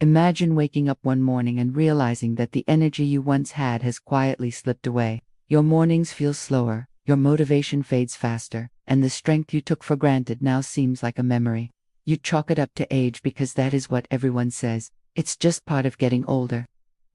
Imagine waking up one morning and realizing that the energy you once had has quietly slipped away. Your mornings feel slower, your motivation fades faster, and the strength you took for granted now seems like a memory. You chalk it up to age because that is what everyone says. It's just part of getting older.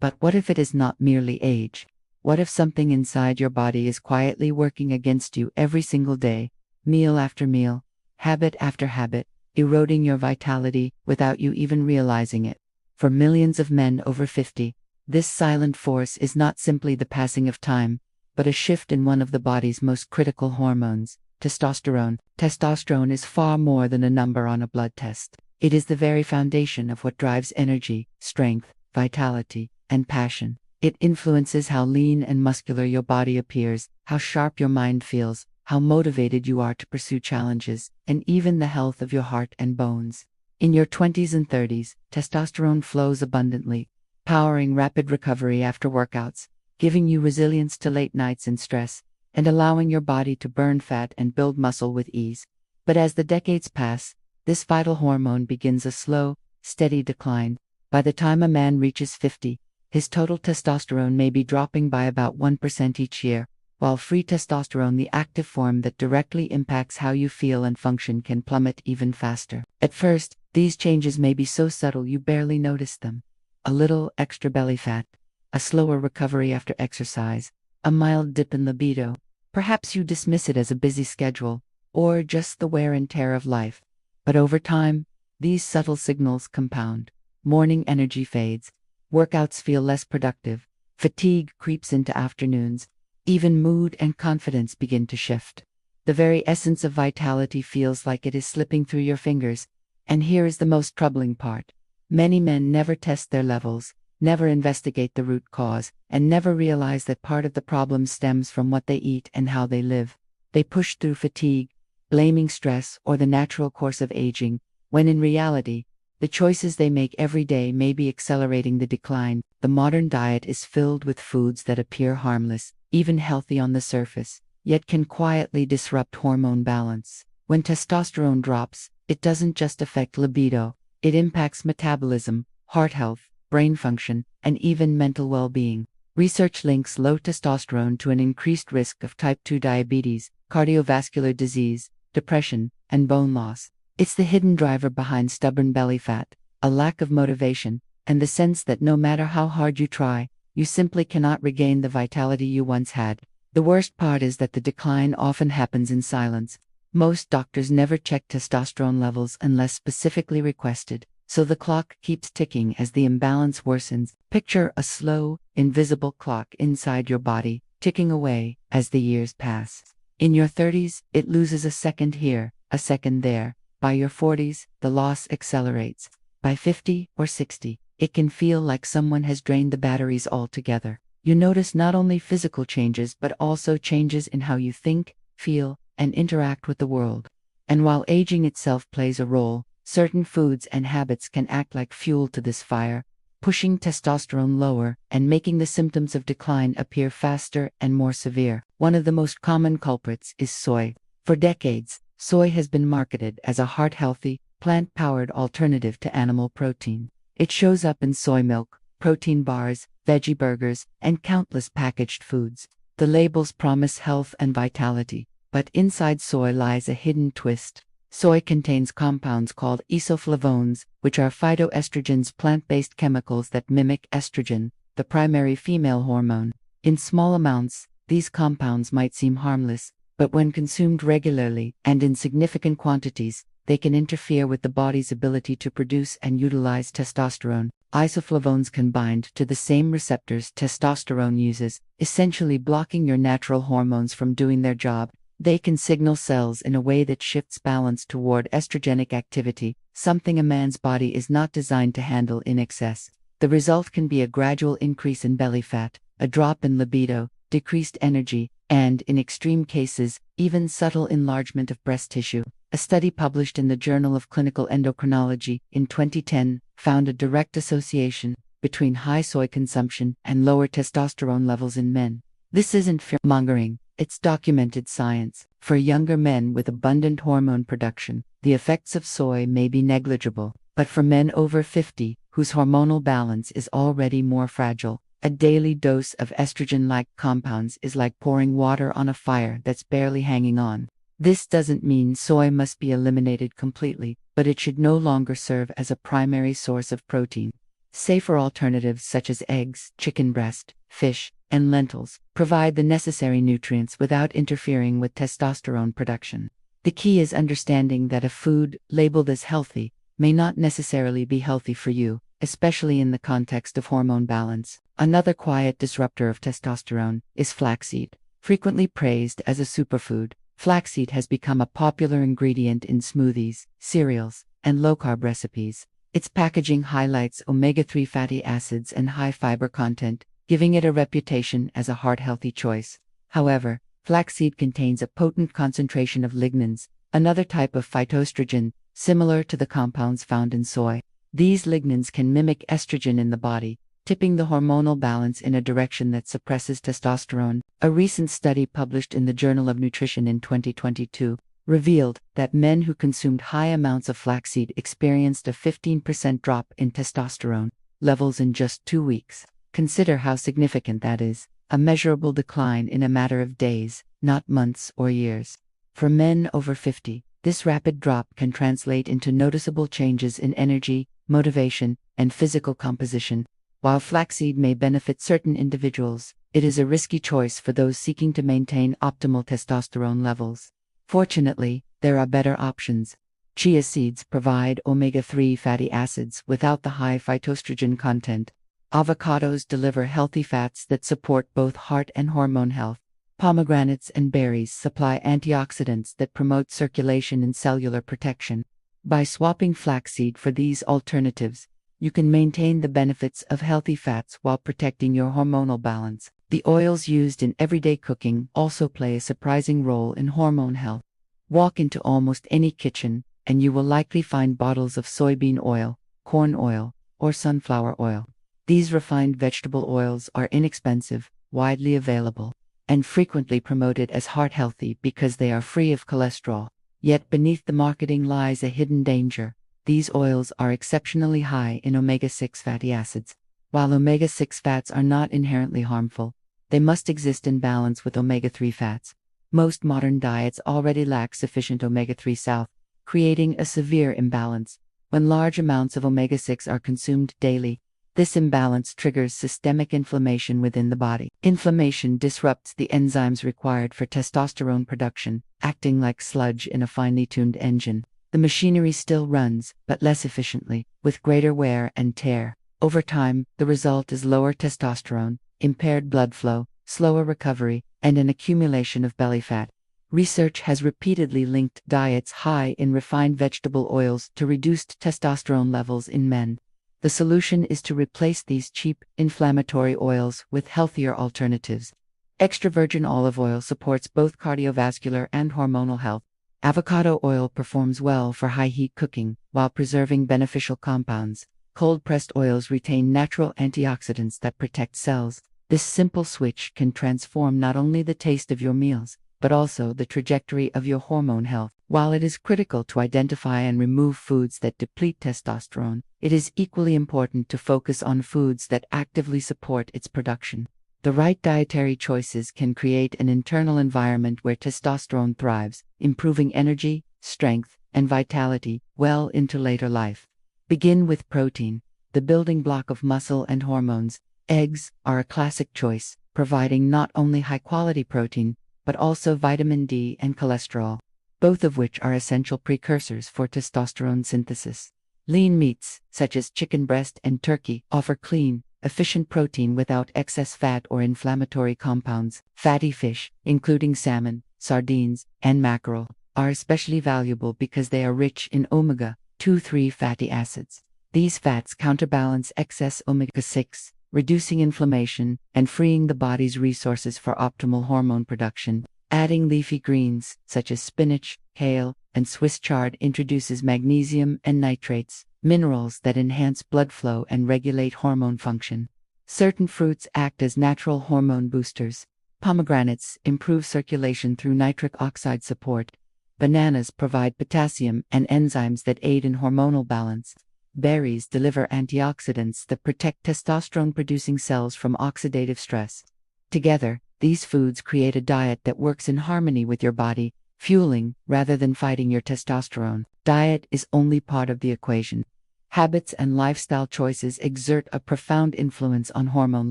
But what if it is not merely age? What if something inside your body is quietly working against you every single day, meal after meal, habit after habit, eroding your vitality without you even realizing it? For millions of men over 50, this silent force is not simply the passing of time, but a shift in one of the body's most critical hormones, testosterone. Testosterone is far more than a number on a blood test. It is the very foundation of what drives energy, strength, vitality, and passion. It influences how lean and muscular your body appears, how sharp your mind feels, how motivated you are to pursue challenges, and even the health of your heart and bones. In your 20s and 30s, testosterone flows abundantly, powering rapid recovery after workouts, giving you resilience to late nights and stress, and allowing your body to burn fat and build muscle with ease. But as the decades pass, this vital hormone begins a slow, steady decline. By the time a man reaches 50, his total testosterone may be dropping by about 1% each year, while free testosterone, the active form that directly impacts how you feel and function, can plummet even faster. At first, these changes may be so subtle you barely notice them. A little extra belly fat, a slower recovery after exercise, a mild dip in libido. Perhaps you dismiss it as a busy schedule, or just the wear and tear of life. But over time, these subtle signals compound. Morning energy fades, workouts feel less productive, fatigue creeps into afternoons, even mood and confidence begin to shift. The very essence of vitality feels like it is slipping through your fingers. And here is the most troubling part. Many men never test their levels, never investigate the root cause, and never realize that part of the problem stems from what they eat and how they live. They push through fatigue, blaming stress or the natural course of aging, when in reality, the choices they make every day may be accelerating the decline. The modern diet is filled with foods that appear harmless, even healthy on the surface, yet can quietly disrupt hormone balance. When testosterone drops, it doesn't just affect libido, it impacts metabolism, heart health, brain function, and even mental well-being. Research links low testosterone to an increased risk of type 2 diabetes, cardiovascular disease, depression, and bone loss. It's the hidden driver behind stubborn belly fat, a lack of motivation, and the sense that no matter how hard you try, you simply cannot regain the vitality you once had. The worst part is that the decline often happens in silence. Most doctors never check testosterone levels unless specifically requested, so the clock keeps ticking as the imbalance worsens. Picture a slow, invisible clock inside your body, ticking away as the years pass. In your 30s, it loses a second here, a second there. By your 40s, the loss accelerates. By 50 or 60, it can feel like someone has drained the batteries altogether. You notice not only physical changes but also changes in how you think, feel, and interact with the world. And while aging itself plays a role, certain foods and habits can act like fuel to this fire, pushing testosterone lower and making the symptoms of decline appear faster and more severe. One of the most common culprits is soy. For decades, soy has been marketed as a heart-healthy, plant-powered alternative to animal protein. It shows up in soy milk, protein bars, veggie burgers, and countless packaged foods. The labels promise health and vitality, but inside soy lies a hidden twist. Soy contains compounds called isoflavones, which are phytoestrogens, plant-based chemicals that mimic estrogen, the primary female hormone. In small amounts, these compounds might seem harmless, but when consumed regularly and in significant quantities, they can interfere with the body's ability to produce and utilize testosterone. Isoflavones can bind to the same receptors testosterone uses, essentially blocking your natural hormones from doing their job. They can signal cells in a way that shifts balance toward estrogenic activity, something a man's body is not designed to handle in excess. The result can be a gradual increase in belly fat, a drop in libido, decreased energy, and, in extreme cases, even subtle enlargement of breast tissue. A study published in the Journal of Clinical Endocrinology in 2010 found a direct association between high soy consumption and lower testosterone levels in men. This isn't fear-mongering, it's documented science. For younger men with abundant hormone production, the effects of soy may be negligible, but for men over 50, whose hormonal balance is already more fragile. A daily dose of estrogen-like compounds is like pouring water on a fire that's barely hanging on. This doesn't mean soy must be eliminated completely, but it should no longer serve as a primary source of protein. Safer alternatives such as eggs, chicken breast, fish, and lentils provide the necessary nutrients without interfering with testosterone production. The key is understanding that a food labeled as healthy may not necessarily be healthy for you, especially in the context of hormone balance. Another quiet disruptor of testosterone is flaxseed. Frequently praised as a superfood, flaxseed has become a popular ingredient in smoothies, cereals, and low-carb recipes. Its packaging highlights omega-3 fatty acids and high fiber content, giving it a reputation as a heart-healthy choice. However, flaxseed contains a potent concentration of lignans, another type of phytoestrogen, similar to the compounds found in soy. These lignans can mimic estrogen in the body, tipping the hormonal balance in a direction that suppresses testosterone. A recent study published in the Journal of Nutrition in 2022 revealed that men who consumed high amounts of flaxseed experienced a 15% drop in testosterone levels in just 2 weeks. Consider how significant that is, a measurable decline in a matter of days, not months or years. For men over 50, this rapid drop can translate into noticeable changes in energy, motivation, and physical composition. While flaxseed may benefit certain individuals, it is a risky choice for those seeking to maintain optimal testosterone levels. Fortunately, there are better options. Chia seeds provide omega-3 fatty acids without the high phytoestrogen content. Avocados deliver healthy fats that support both heart and hormone health. Pomegranates and berries supply antioxidants that promote circulation and cellular protection. By swapping flaxseed for these alternatives, you can maintain the benefits of healthy fats while protecting your hormonal balance. The oils used in everyday cooking also play a surprising role in hormone health. Walk into almost any kitchen, and you will likely find bottles of soybean oil, corn oil, or sunflower oil. These refined vegetable oils are inexpensive, widely available, and frequently promoted as heart-healthy because they are free of cholesterol. Yet beneath the marketing lies a hidden danger. These oils are exceptionally high in omega-6 fatty acids. While omega-6 fats are not inherently harmful, they must exist in balance with omega-3 fats. Most modern diets already lack sufficient omega-3 south, creating a severe imbalance. When large amounts of omega-6 are consumed daily, this imbalance triggers systemic inflammation within the body. Inflammation disrupts the enzymes required for testosterone production, acting like sludge in a finely tuned engine. The machinery still runs, but less efficiently, with greater wear and tear. Over time, the result is lower testosterone, impaired blood flow, slower recovery, and an accumulation of belly fat. Research has repeatedly linked diets high in refined vegetable oils to reduced testosterone levels in men. The solution is to replace these cheap, inflammatory oils with healthier alternatives. Extra virgin olive oil supports both cardiovascular and hormonal health. Avocado oil performs well for high-heat cooking, while preserving beneficial compounds. Cold-pressed oils retain natural antioxidants that protect cells. This simple switch can transform not only the taste of your meals, but also the trajectory of your hormone health. While it is critical to identify and remove foods that deplete testosterone, it is equally important to focus on foods that actively support its production. The right dietary choices can create an internal environment where testosterone thrives, improving energy, strength, and vitality well into later life. Begin with protein, the building block of muscle and hormones. Eggs are a classic choice, providing not only high-quality protein, but also vitamin D and cholesterol, both of which are essential precursors for testosterone synthesis. Lean meats, such as chicken breast and turkey, offer clean, efficient protein without excess fat or inflammatory compounds. Fatty fish, including salmon, sardines, and mackerel, are especially valuable because they are rich in omega-3 fatty acids. These fats counterbalance excess omega-6, reducing inflammation and freeing the body's resources for optimal hormone production. Adding leafy greens, such as spinach, kale, and Swiss chard introduces magnesium and nitrates, minerals that enhance blood flow and regulate hormone function. Certain fruits act as natural hormone boosters. Pomegranates improve circulation through nitric oxide support. Bananas provide potassium and enzymes that aid in hormonal balance. Berries deliver antioxidants that protect testosterone-producing cells from oxidative stress. Together, these foods create a diet that works in harmony with your body, fueling rather than fighting your testosterone. Diet is only part of the equation. Habits and lifestyle choices exert a profound influence on hormone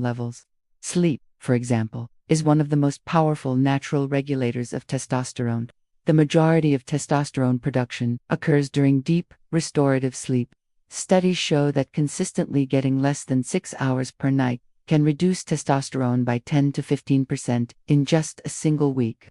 levels. Sleep, for example, is one of the most powerful natural regulators of testosterone. The majority of testosterone production occurs during deep, restorative sleep. Studies show that consistently getting less than 6 hours per night can reduce testosterone by 10 to 15% in just a single week.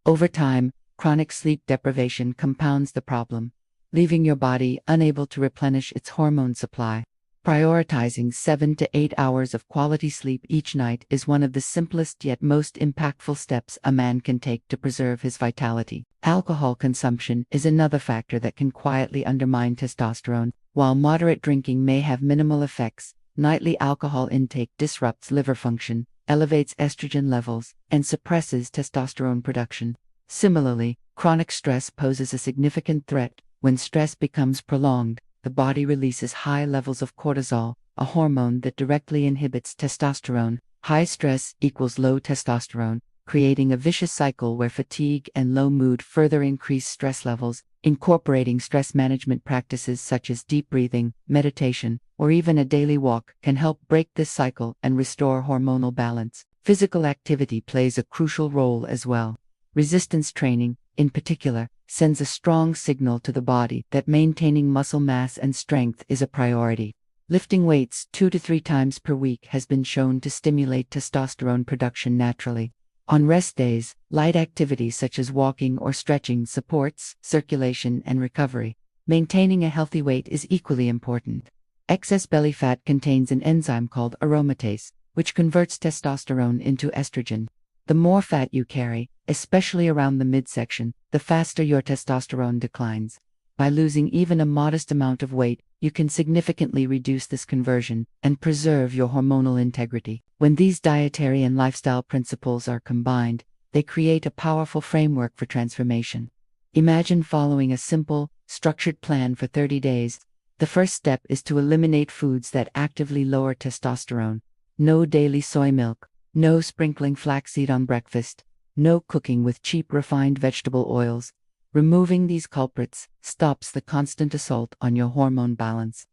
Over time, chronic sleep deprivation compounds the problem, leaving your body unable to replenish its hormone supply. Prioritizing 7 to 8 hours of quality sleep each night is one of the simplest yet most impactful steps a man can take to preserve his vitality. Alcohol consumption is another factor that can quietly undermine testosterone. While moderate drinking may have minimal effects, nightly alcohol intake disrupts liver function, elevates estrogen levels, and suppresses testosterone production. Similarly, chronic stress poses a significant threat. When stress becomes prolonged, the body releases high levels of cortisol, a hormone that directly inhibits testosterone. High stress equals low testosterone, creating a vicious cycle where fatigue and low mood further increase stress levels. Incorporating stress management practices such as deep breathing, meditation, or even a daily walk can help break this cycle and restore hormonal balance. Physical activity plays a crucial role as well. Resistance training, in particular, sends a strong signal to the body that maintaining muscle mass and strength is a priority. Lifting weights 2 to 3 times per week has been shown to stimulate testosterone production naturally. On rest days, light activity such as walking or stretching supports circulation and recovery. Maintaining a healthy weight is equally important. Excess belly fat contains an enzyme called aromatase, which converts testosterone into estrogen. The more fat you carry, especially around the midsection, the faster your testosterone declines. By losing even a modest amount of weight, you can significantly reduce this conversion and preserve your hormonal integrity. When these dietary and lifestyle principles are combined, they create a powerful framework for transformation. Imagine following a simple, structured plan for 30 days. The first step is to eliminate foods that actively lower testosterone. No daily soy milk, no sprinkling flaxseed on breakfast, no cooking with cheap refined vegetable oils. Removing these culprits stops the constant assault on your hormone balance.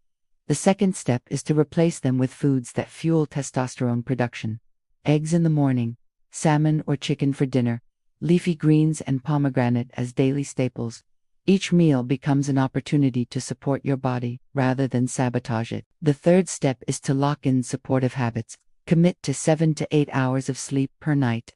The second step is to replace them with foods that fuel testosterone production. Eggs in the morning, salmon or chicken for dinner, leafy greens and pomegranate as daily staples. Each meal becomes an opportunity to support your body rather than sabotage it. The third step is to lock in supportive habits. Commit to 7 to 8 hours of sleep per night.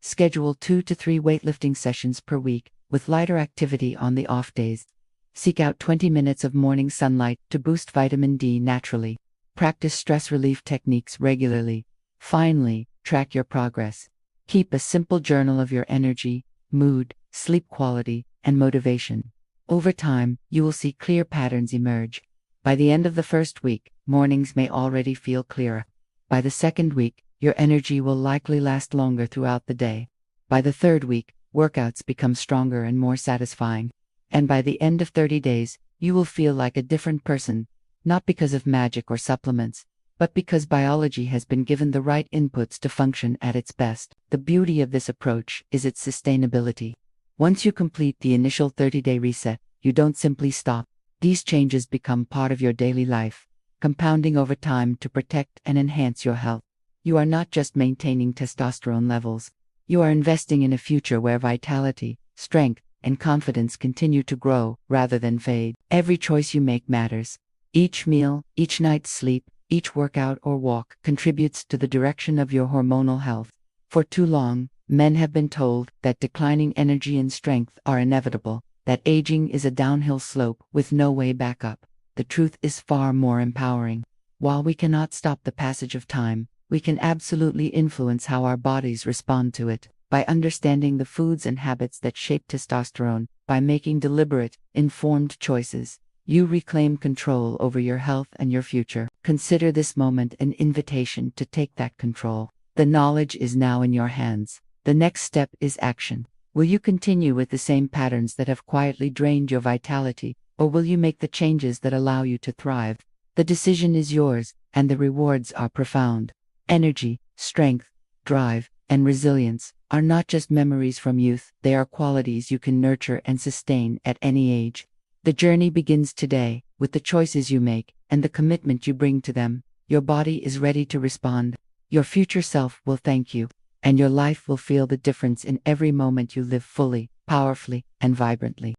Schedule 2 to 3 weightlifting sessions per week, with lighter activity on the off days. Seek out 20 minutes of morning sunlight to boost vitamin D naturally. Practice stress relief techniques regularly. Finally, track your progress. Keep a simple journal of your energy, mood, sleep quality, and motivation. Over time, you will see clear patterns emerge. By the end of the first week, mornings may already feel clearer. By the second week, your energy will likely last longer throughout the day. By the third week, workouts become stronger and more satisfying. And by the end of 30 days, you will feel like a different person, not because of magic or supplements, but because biology has been given the right inputs to function at its best. The beauty of this approach is its sustainability. Once you complete the initial 30-day reset, you don't simply stop. These changes become part of your daily life, compounding over time to protect and enhance your health. You are not just maintaining testosterone levels. You are investing in a future where vitality, strength, and confidence continue to grow rather than fade. Every choice you make matters. Each meal, each night's sleep, each workout or walk contributes to the direction of your hormonal health. For too long, men have been told that declining energy and strength are inevitable, that aging is a downhill slope with no way back up. The truth is far more empowering. While we cannot stop the passage of time, we can absolutely influence how our bodies respond to it. By understanding the foods and habits that shape testosterone, by making deliberate, informed choices, you reclaim control over your health and your future. Consider this moment an invitation to take that control. The knowledge is now in your hands. The next step is action. Will you continue with the same patterns that have quietly drained your vitality, or will you make the changes that allow you to thrive? The decision is yours, and the rewards are profound. Energy, strength, drive, and resilience are not just memories from youth, they are qualities you can nurture and sustain at any age. The journey begins today, with the choices you make, and the commitment you bring to them. Your body is ready to respond. Your future self will thank you, and your life will feel the difference in every moment you live fully, powerfully, and vibrantly.